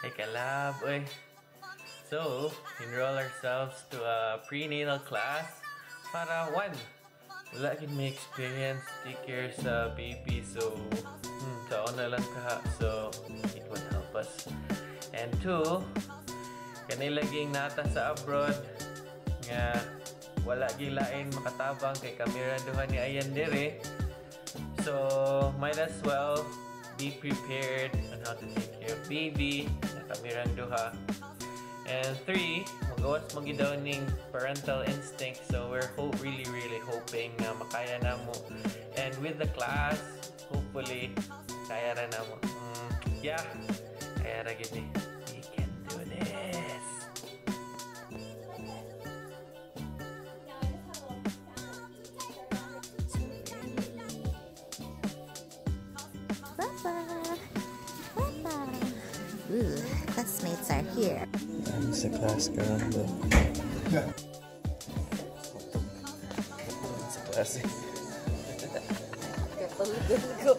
Hey, kalab, oy. So, enroll ourselves to a prenatal class para one, wala gid may experience take care sa baby, so taon na lang ka, so it would help us. And two, kanilaging nata sa abroad nga wala gilain makatabang kay kamera duha ni ayan dire, so might as well be prepared on how to take care of baby na kamerang duha. And three, magawas magidaw ning parental instinct, so we're really hoping na makaya na mo, and with the class hopefully kaya ra na mo. Yeah, kaya ra gid ni. We can do this. Ooh, classmates are here. Sa class ka lang ba? Sa class eh. Katulugan ko.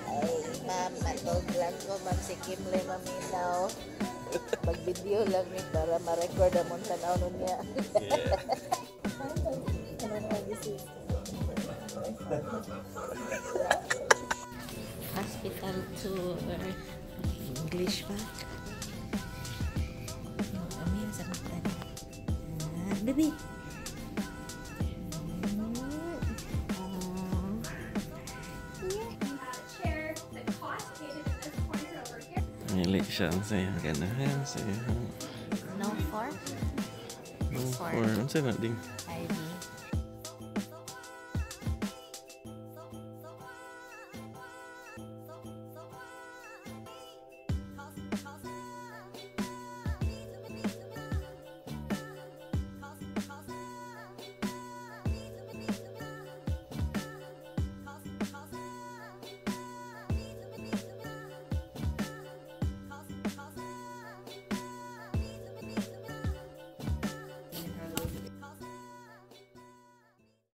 Ay, ma'am, natog lang ko, ma'am, si Kimle maminaw. Pag-video lang ni para ma-record ang mong tanaw nun niya. Hospital tour. English ba? Kami yung sa mata. Baby. Milik siya sa'yo. Ganahan sa'yo. No fork? No fork. Ano sa'yo na ding?